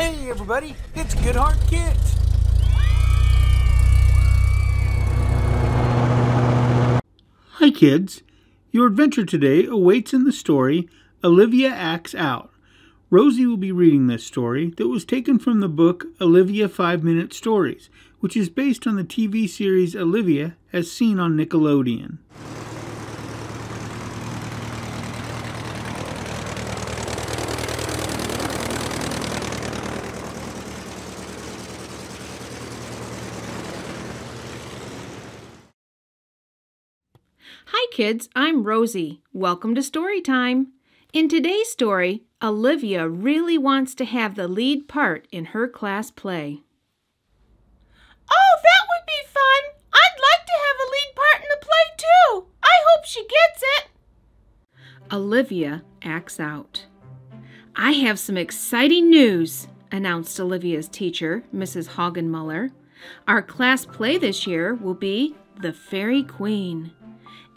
Hey everybody, it's Good Heart Kids. Hi kids, your adventure today awaits in the story Olivia Acts Out. Rosie will be reading this story that was taken from the book Olivia 5-Minute Stories, which is based on the TV series Olivia as seen on Nickelodeon. Hi kids, I'm Rosie. Welcome to Story Time. In today's story, Olivia really wants to have the lead part in her class play. Oh, that would be fun! I'd like to have a lead part in the play too! I hope she gets it! Olivia acts out. I have some exciting news, announced Olivia's teacher, Mrs. Hoggenmuller. Our class play this year will be The Fairy Queen.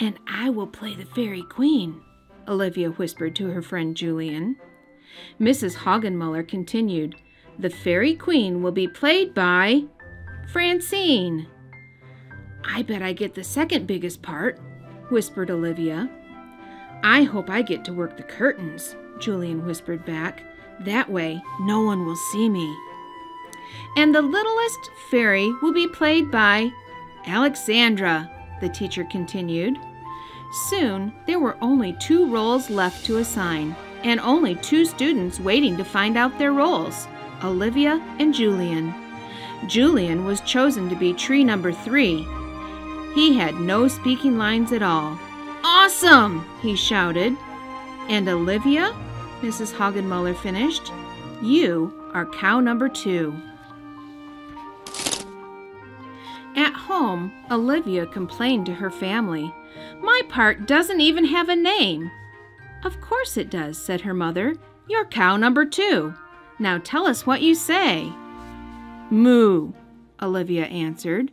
And I will play the Fairy Queen, Olivia whispered to her friend Julian. Mrs. Hoggenmuller continued, The Fairy Queen will be played by Francine. I bet I get the second biggest part, whispered Olivia. I hope I get to work the curtains, Julian whispered back. That way, no one will see me. And the littlest fairy will be played by Alexandra, the teacher continued. Soon, there were only 2 roles left to assign, and only 2 students waiting to find out their roles, Olivia and Julian. Julian was chosen to be tree number 3. He had no speaking lines at all. Awesome! He shouted. And Olivia, Mrs. Hoggenmuller finished, you are cow number 2. At home, Olivia complained to her family. My part doesn't even have a name. Of course it does, said her mother. You're cow number 2. Now tell us what you say. Moo, Olivia answered.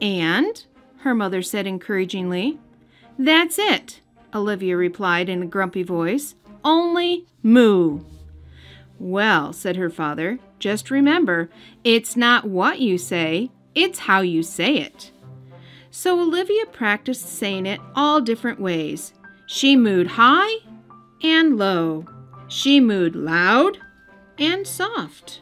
And? Her mother said encouragingly. That's it, Olivia replied in a grumpy voice. Only moo. Well, said her father, just remember, it's not what you say, it's how you say it. So Olivia practiced saying it all different ways. She mooed high and low. She mooed loud and soft.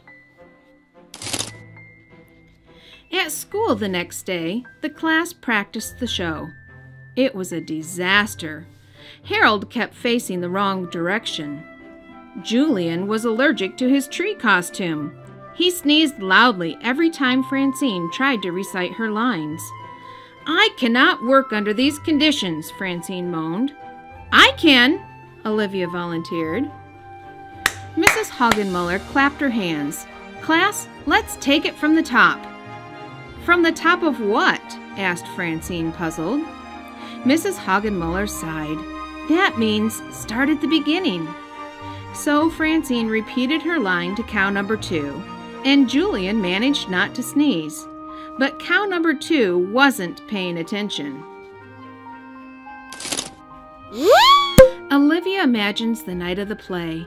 At school the next day, the class practiced the show. It was a disaster. Harold kept facing the wrong direction. Julian was allergic to his tree costume. He sneezed loudly every time Francine tried to recite her lines. I cannot work under these conditions, Francine moaned. I can, Olivia volunteered. Mrs. Hoggenmuller clapped her hands. Class, let's take it from the top. From the top of what? Asked Francine, puzzled. Mrs. Hoggenmuller sighed. That means start at the beginning. So Francine repeated her line to cow number 2, and Julian managed not to sneeze. But cow number 2 wasn't paying attention. Olivia imagines the night of the play.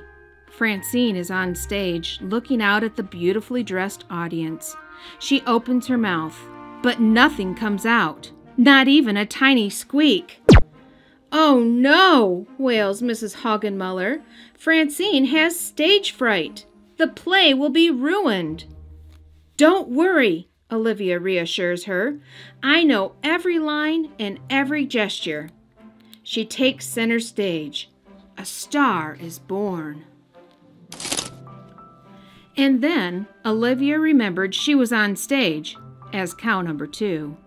Francine is on stage, looking out at the beautifully dressed audience. She opens her mouth, but nothing comes out, not even a tiny squeak. Oh no, wails Mrs. Hoggenmuller. Francine has stage fright. The play will be ruined. Don't worry, Olivia reassures her. I know every line and every gesture. She takes center stage. A star is born. And then Olivia remembered she was on stage as cow number 2.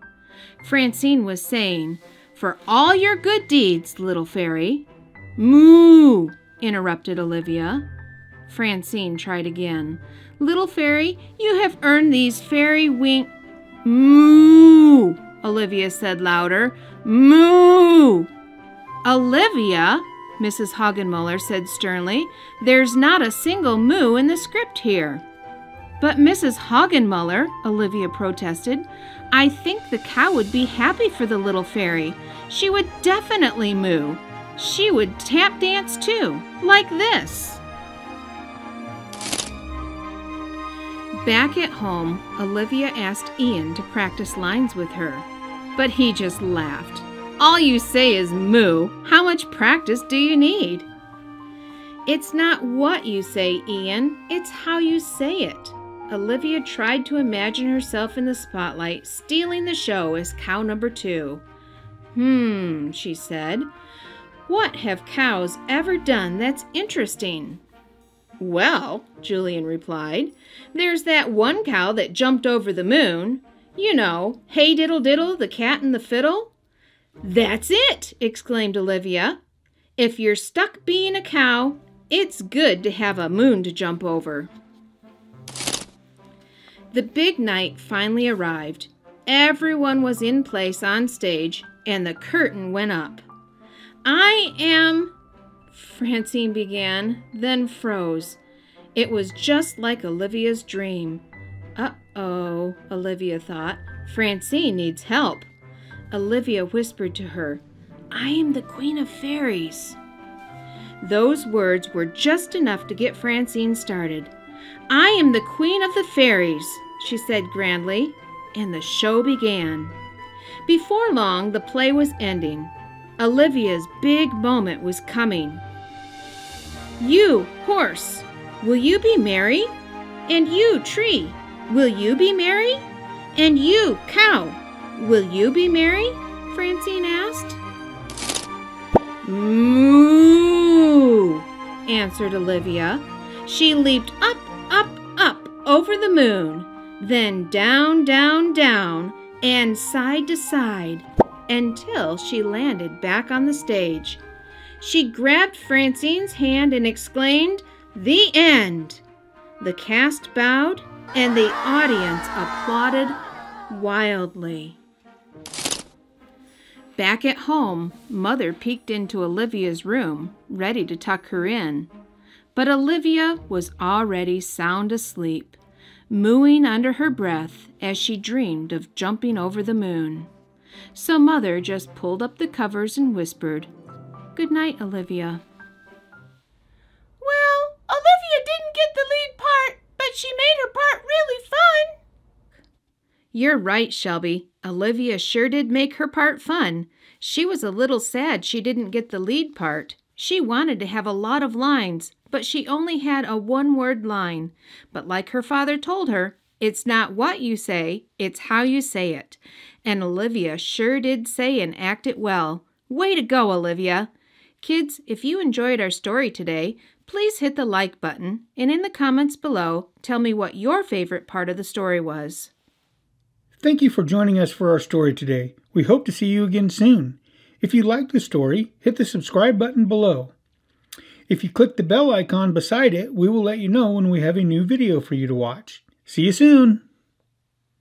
Francine was saying, For all your good deeds, little fairy. Moo, interrupted Olivia. Francine tried again. Little fairy, you have earned these fairy wing... Moo, Olivia said louder. Moo! Olivia, Mrs. Hoggenmuller said sternly, there's not a single moo in the script here. But Mrs. Hoggenmuller, Olivia protested, I think the cow would be happy for the little fairy. She would definitely moo. She would tap dance too, like this. Back at home, Olivia asked Ian to practice lines with her, but he just laughed. All you say is moo. How much practice do you need? It's not what you say, Ian. It's how you say it. Olivia tried to imagine herself in the spotlight, stealing the show as cow number 2. She said. What have cows ever done that's interesting? Well, Julian replied, there's that one cow that jumped over the moon. You know, Hey Diddle Diddle, the cat and the fiddle. That's it, exclaimed Olivia. If you're stuck being a cow, it's good to have a moon to jump over. The big night finally arrived. Everyone was in place on stage, and the curtain went up. I am... Francine began, then froze. It was just like Olivia's dream. Uh-oh, Olivia thought. Francine needs help. Olivia whispered to her, I am the Queen of Fairies. Those words were just enough to get Francine started. I am the Queen of the Fairies, she said grandly, and the show began. Before long, the play was ending. Olivia's big moment was coming. You, horse, will you be merry? And you, tree, will you be merry? And you, cow, will you be merry? Francine asked. Moo, answered Olivia. She leaped up, up, up over the moon, then down, down, down, and side to side, until she landed back on the stage. She grabbed Francine's hand and exclaimed, "The end!" The cast bowed, and the audience applauded wildly. Back at home, Mother peeked into Olivia's room, ready to tuck her in. But Olivia was already sound asleep, mooing under her breath as she dreamed of jumping over the moon. So Mother just pulled up the covers and whispered, "Good night, Olivia." Well, Olivia didn't get the lead part, but she made her part really fun. You're right, Shelby. Olivia sure did make her part fun. She was a little sad she didn't get the lead part. She wanted to have a lot of lines, but she only had a one-word line. But like her father told her, it's not what you say, it's how you say it. And Olivia sure did say and act it well. Way to go, Olivia! Kids, if you enjoyed our story today, please hit the like button, and in the comments below, tell me what your favorite part of the story was. Thank you for joining us for our story today. We hope to see you again soon. If you liked the story, hit the subscribe button below. If you click the bell icon beside it, we will let you know when we have a new video for you to watch. See you soon!